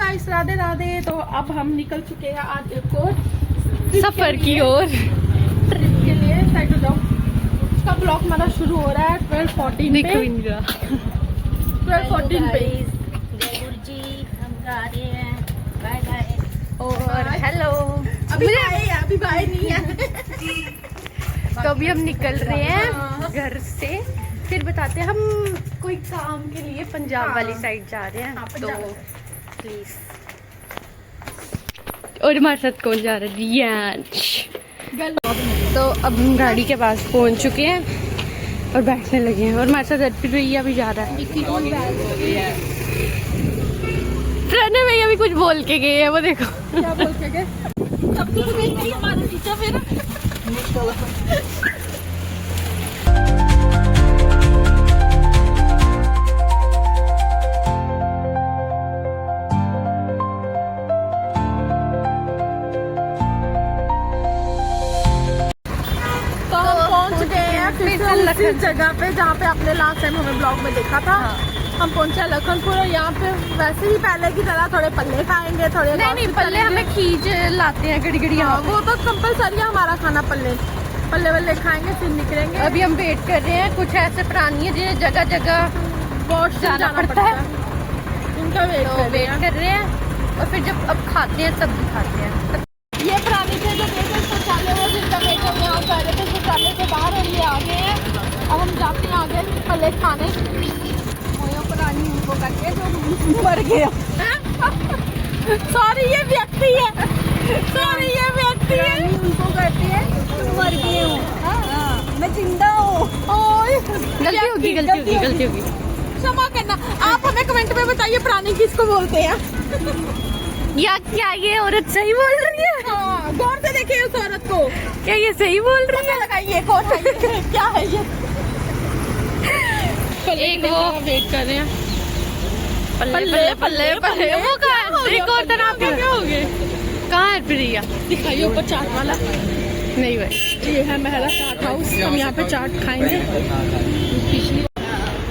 Guys, Radhe Radhe. तो अब हम निकल चुके हैं आज एक और सफर की ओर ट्रिप के लिए। साइड हो जाओ। उसका ब्लॉग हमारा शुरू हो रहा है 12:14 पे। 12:14 पे जी हम जा रहे हैं। Bye bye. और हेलो। अभी बाय नहीं है। तो अभी हम निकल रहे हैं घर से। फिर बताते हैं हम कोई काम के लिए पंजाब वाली साइड जा रहे हैं। तो प्लीज। और हमारे साथ कौन जा रहा है? रियांश। तो अब हम गाड़ी के पास पहुंच चुके हैं और बैठने लगे हैं। और हमारे साथ अर्पित भैया भी जा रहा है। प्रणय भैया भी कुछ बोल के गए हैं, वो देखो। क्या बोल के गए? सब कुछ नहीं हमारे टीचर फिर। उसी जगह पे जहाँ पे आपने लास्ट टाइम हमें ब्लॉग में देखा था। हम पहुंचे लखनपुर और यहाँ पे वैसे ही पहले की तरह थोड़े पल्ले खाएंगे, थोड़े नहीं पल्ले हमें खींच लाते हैं घड़ी घड़ी। हाँ, वो तो कंपलसरी है हमारा खाना। पल्ले वल्ले खाएंगे फिर निकलेंगे। अभी हम वेट कर रहे हैं। कुछ ऐसे प्राणी है जिन्हें जगह जगह बहुत जाना पड़ता है। इनका वेट कर रहे हैं। और फिर जब अब खाते हैं तब खाते हैं। ये प्राणी थे जो गए शौचालय, वो जिनका वेट हम यहाँ कर रहे थे शौचालय से बाहर, और ये आ गए हैं। अब हम जाते हैं आगे पल्ले खाने। प्राणी उनको करके जो मर गया। सॉरी ये व्यक्ति है। सॉरी ये व्यक्ति है। उनको कहते हैं मर गए हो। मैं जिंदा हूँ। गलती होगी। क्षमा करना। आप हमें कमेंट में बताइए प्राणी किसको बोलते हैं। या क्या ये औरत सही बोल रही है? हाँ, गौर से देखिए उस औरत को। क्या ये सही बोल रही है? लगाइए कौन है ये? क्या है ये? एक वो वेट कर रहे हैं। पल्ले वो कहाँ है? एक और तरह आपके क्या हो गए? कहाँ है प्रिया? दिखाइए ऊपर चाट वाला। नहीं भाई, ये है महला चाट हाउस। हम यहाँ पे चाट खाएंगे।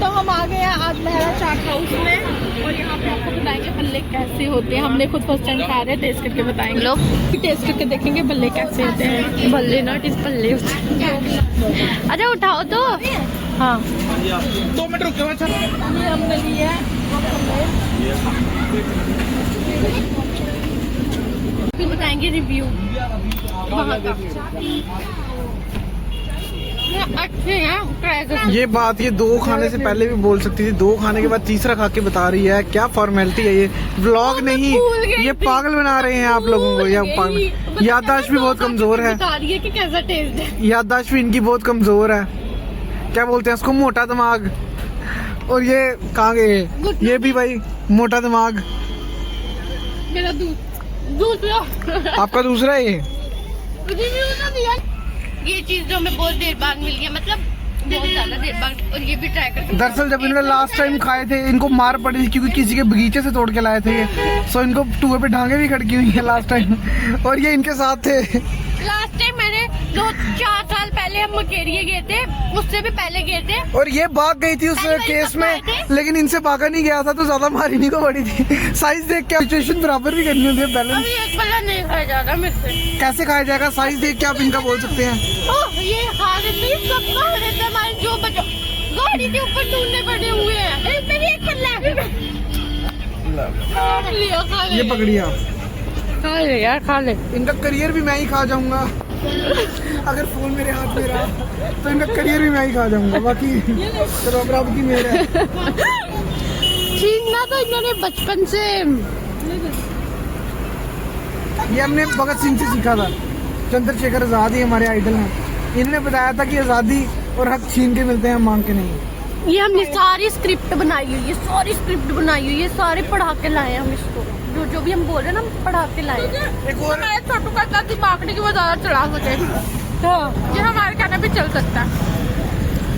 तो हम आ गए हैं आज महला चाट हाउस में और यहाँ पे आपको बताएंगे बल्ले कैसे होते हैं। हमने खुद फर्स्ट टाइम खा रहे हैं, टेस्ट करके बताएंगे। लोग टेस्ट करके देखेंगे बल्ले कैसे होते हैं। बल्ले नॉट इस पल्ले होते हैं। अच्छा उठाओ तो। हाँ 2 मिनट रुको। अच्छा ये हमने लिए है। फिर बताएंगे रिव्यू। अच्छे हैं, ट्राई कर। ये बात ये 2 खाने से पहले भी बोल सकती थी। 2 खाने के बाद तीसरा खा के बता रही है। क्या फॉर्मेलिटी है ये? व्लॉग नहीं, ये पागल बना रहे हैं आप लोगों को। ये याददाश्त भी बहुत कमजोर है। बता रही है कि कैसा टेस्ट है। याददाश्त भी इनकी बहुत कमजोर है। क्या बोलते हैं उसको? मोटा दिमाग। और ये कहाँ गए? ये भी भाई मोटा दिमाग। मेरा दूसरा आपका दूसरा है ये। रिव्यू ना दिया। ये चीज जो हमें बहुत देर बाद मिल गया, मतलब बहुत ज्यादा देर बाद। और ये भी ट्राई कर। दरअसल जब इन्होंने लास्ट टाइम खाए थे इनको मार पड़ी थी क्योंकि किसी के बगीचे से तोड़ के लाए थे ये। सो इनको टूए पे ढांगे भी खड़की हुई है लास्ट टाइम। और ये इनके साथ थे। लास्ट टाइम मैंने 2-4 साल पहले हम मकेरिया गए थे, उससे भी पहले गए थे। और ये भाग गई थी उस केस में, लेकिन इनसे भागा नहीं गया था तो ज्यादा मारी नहीं को पड़ी थी। साइज देख के सिचुएशन बराबर भी करनी होती है। बैलेंस अभी एक बल्ला नहीं खाया जा रहा मेरे से। कैसे खाया जाएगा? साइज देख के आप इनका बोल सकते हैं। ओह ये खा रहे थे, सब खा रहे थे। हमारे जो बच्चों गाड़ी के ऊपर ढूंढने पड़े हुए हैं। मेरी एक पल्ला लिया, खा ले। ये पकड़िए आप। खा ले यार, खा ले। इनका करियर भी मैं ही खा जाऊंगा। अगर फोन मेरे हाथ में रहा तो इनका करियर भी मैं ही खा जाऊंगा। बाकी चलो अब रब की मेहर है। छीनना तो इन्होंने बचपन से। ये हमने भगत सिंह से सीखा था। चंद्रशेखर आजाद ही हमारे आइडल हैं। इन्होंने बताया था कि आजादी और हक छीन के मिलते हैं, मांग के नहीं। ये हमने सारी स्क्रिप्ट बनाई हुई है, सारी स्क्रिप्ट बनाई हुई है, सारे पढ़ा के लाए हैं हम इसको। जो भी हम बोल रहे हैं ना, हम पढ़ा के लाए। एक और छोटू का दिमाग नहीं कि वो ज्यादा चढ़ा सके। ये हमारे कहने पे चल सकता है।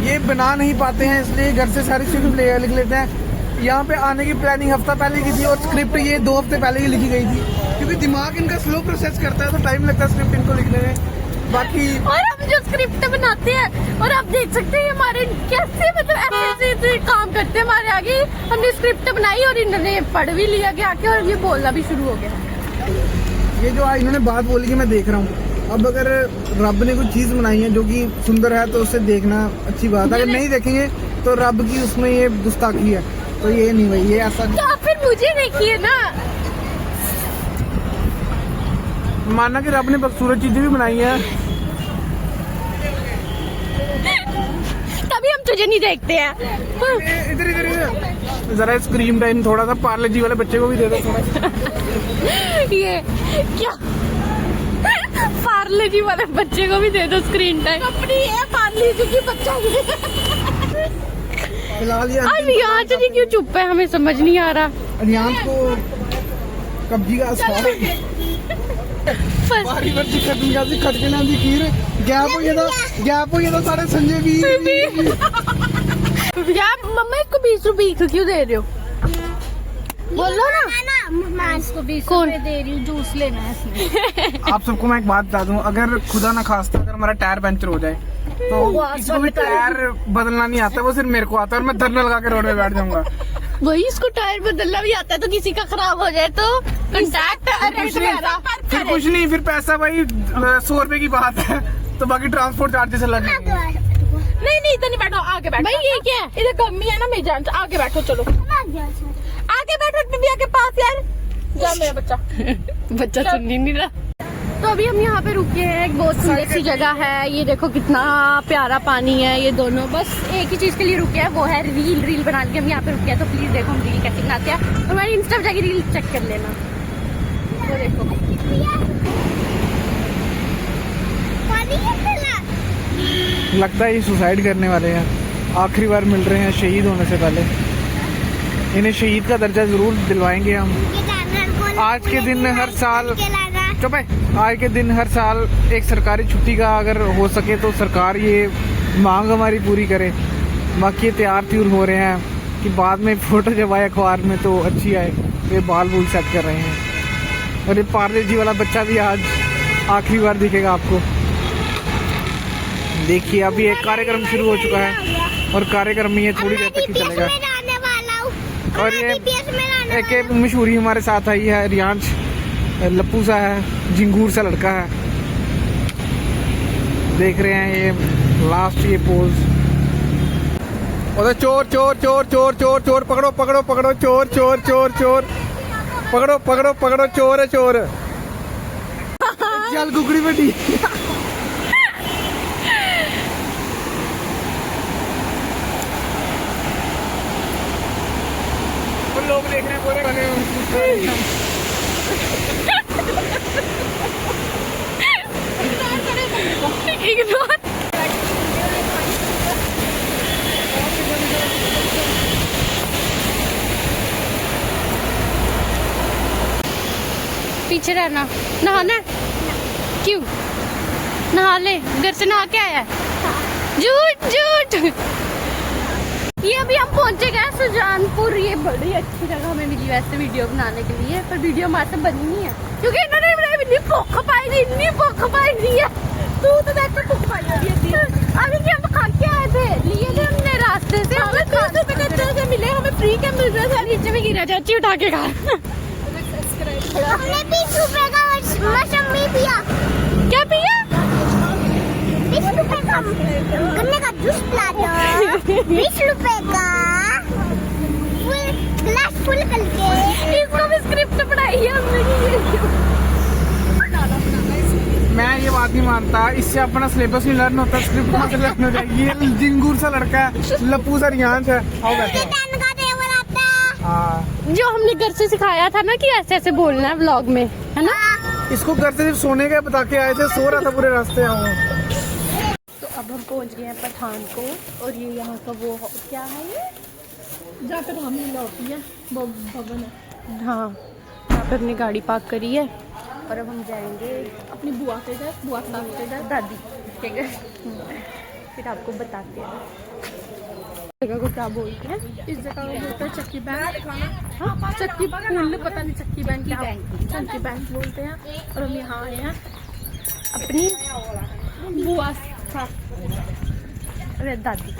ये बना नहीं पाते हैं इसलिए घर से सारी स्क्रिप्ट लिख लेते हैं। यहाँ पे आने की प्लानिंग हफ्ता पहले की थी और स्क्रिप्ट ये 2 हफ्ते पहले ही लिखी गई थी क्योंकि दिमाग इनका स्लो प्रोसेस करता है तो टाइम लगता है स्क्रिप्ट इनको लिखने में। बाकी और हम जो स्क्रिप्ट बनाते हैं और आप देख सकते हैं हमारे कैसे मतलब ऐसे काम करते हैं हमारे आगे। हमने स्क्रिप्ट बनाई और इन्होंने पढ़ भी लिया कि आके और ये बोलना भी शुरू हो गया। ये जो इन्होंने बात बोली कि मैं देख रहा हूँ, अब अगर रब ने कोई चीज बनाई है जो कि सुंदर है तो उसे देखना अच्छी बात है, अगर नहीं देखेंगे तो रब की उसमें ये गुस्ताखी है, तो ये नहीं भाई, ये ऐसा तो आप फिर मुझे देखिए ना, माना कि रब ने खूबसूरत चीजें भी बनाई है, तभी हम तुझे नहीं देखते हैं। इधर इधर इधर जरा स्क्रीन टाइम थोड़ा सा पार्ले जी वाले बच्चे को भी दे दो थोड़ा। ये क्या पार्ले जी वाले बच्चे को भी दे दो स्क्रीन टाइम। अपनी है पार्ली जी की बच्चा फिलहाल ये आज यहाँ से क्यों चुप है, हमें समझ नहीं आ रहा। रियांश को कब्जी का सवाल बारी बार खटके दी खीर गैप हो गया था सारे संजय भी यार मम्मा इसको 20 रुपए क्यों दे रहे हो, बोलो ना। मैं इसको 20 कौन? रुपए दे रही हूँ, जूस लेना है इसमें। आप सबको मैं एक बात बता दूं, अगर खुदा ना खास्ता अगर हमारा टायर पंचर हो जाए तो इसको भी टायर बदलना नहीं आता, वो सिर्फ मेरे को आता है और मैं धरना लगा के रोड पे बैठ जाऊंगा। वही इसको टायर बदलना भी आता है, तो किसी का खराब हो जाए तो कंटैक्ट फिर कुछ नहीं, फिर पैसा भाई 100 रुपए की बात है, तो बाकी ट्रांसपोर्ट चार्जेस अलग लगेंगे। नहीं इधर नहीं बैठो, आगे बैठो। भाई ये क्या है, इधर कमी है ना मेरी जान, आगे बैठो, चलो आगे बैठो भैया के पास यार। जा मेरा बच्चा बच्चा सुन ही नहीं रहा। तो अभी हम यहाँ पे रुके हैं, एक बहुत सुंदर सी जगह है, ये देखो कितना प्यारा पानी है। ये दोनों बस एक ही चीज के लिए रुके हैं, वो है रील बनाने के। हम यहाँ पे रुके हैं, तो प्लीज देखो हम रील कैसे बनाते हैं, और हमारी इंस्टा पे जाके रील चेक कर लेना। तो देखो लगता है ये सुसाइड करने वाले हैं, आखिरी बार मिल रहे हैं शहीद होने से पहले। इन्हें शहीद का दर्जा जरूर दिलवाएंगे हम। आज के दिन हर साल चुप है, आज के दिन हर साल एक सरकारी छुट्टी का अगर हो सके तो सरकार ये मांग हमारी पूरी करे। बाकी ये तैयार त्यूर हो रहे हैं कि बाद में फोटो जब आए अखबार में तो अच्छी आए। ये बाल बूल सेट कर रहे हैं, और ये पार्ले जी वाला बच्चा भी आज आखिरी बार दिखेगा आपको। देखिए अभी एक कार्यक्रम शुरू हो चुका है, और कार्यक्रम में ये थोड़ी देर तक ही चलेगा। और ये एक मशहूरी हमारे साथ आई है, रियांश लप्पू सा है, झिंगूर सा लड़का है। देख रहे हैं ये लास्ट ये पोज। और चोर चोर चोर चोर चोर चोर पकड़ो पकड़ो पकड़ो चोर चोर चोर चोर पकड़ो पकड़ो पकड़ो चोर है चोर। चल कुकड़ी बेटी। लोग देख रहे हैं पूरे इग्नोर। पीछे रहना। नहाना है? क्यों? नहा ले, घर से नहा के आया है। झूठ झूठ। ये अभी हम पहुंचे गए सुजानपुर। ये बड़ी अच्छी जगह हमें मिली वैसे वीडियो बनाने के लिए, पर वीडियो हमारे से बनी नहीं है क्योंकि इन्होंने इतनी भूख पाई नहीं है। तू तो देखो भूख पाई थी। अभी हम खा के आए थे, लिए थे हमने रास्ते से, हमें 30 रुपए का मिले, हमें फ्री का मिल रहा था। नीचे में गिरा चाची उठा के खा। हमने 20 रुपए का मौसमी पिया। क्या पिया? 20 रुपए का गन्ने का जूस पिला दो। 20 रुपए का गिलास फुल करके। इसको भी स्क्रिप्ट पढ़ाई है हमने। मैं ये बात नहीं मानता, इससे अपना सिलेबस नहीं लर्न होता, स्क्रिप्ट कहाँ से लर्न हो जाएगी। ये झिंगूर सा लड़का है, लप्पू सा रियांश है। आओ बैठो। हाँ, जो हमने घर से सिखाया था ना कि ऐसे ऐसे बोलना है व्लॉग में, है ना? इसको घर से सिर्फ सोने का बता के आए थे, सो रहा था पूरे रास्ते। तो अब हम पहुंच गए हैं पठानकोट, और ये यहाँ का वो क्या है, ये जहाँ पर हम लौटी है वो भवन है। हाँ, यहाँ पे अपनी गाड़ी पार्क करी है, और अब हम जाएंगे अपनी बुआ के घर, बुआ साहब के घर, दादी के घर। फिर आपको बताते हैं जगह को क्या बोलते हैं। इस जगह को बोलते हैं चक्की बैंक। हाँ, चक्की पुल, पता नहीं चक्की बैंक क्या, चक्की बैंक बोलते हैं। और हम यहाँ आए हैं अपनी बुआ अरे दादी,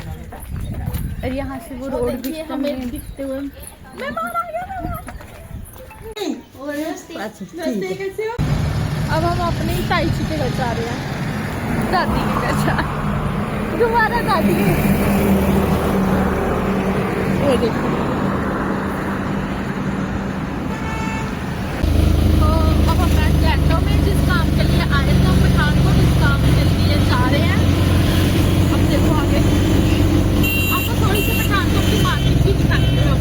और यहाँ से वो रोड देखिए दिखता हमें है। दिखते हुए मेहमान आ गया नमस्ते कैसे हो। अब हम अपनी ताईची के घर जा रहे हैं, दादी के घर जा दोबारा दादी के। ये देखो तो अब हम बैठो में जिस काम के लिए आए थे हम पठानकोट उस काम के लिए जा रहे हैं। अब देखो आगे आपको थोड़ी सी पठानकोट की मार्केट भी दिखाते हो।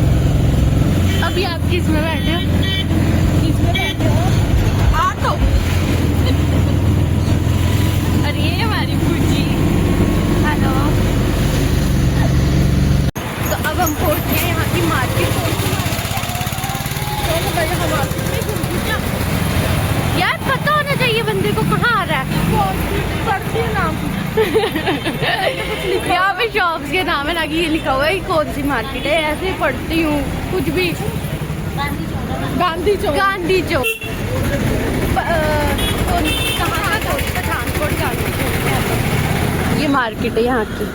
अभी आप किस में बैठे हो? किसमें बैठे हो? ऑटो। और ये हमारी भूजी। हेलो। तो अब हम पहुंच गए यहाँ की मार्केट। तो भाई हम मार्केट में घूम क्या यार पता होना चाहिए बंदे को कहाँ आ रहा है। पढ़ती है नाम यहाँ पे शॉप्स के नाम है ना कि ये लिखा हुआ है कि कौन सी मार्केट है। ऐसे ही पढ़ती हूँ कुछ भी। गांधी चौक। गांधी चौक। कहाँ का चौक? पठानकोट गांधी चौक। ये मार्केट है यहाँ की।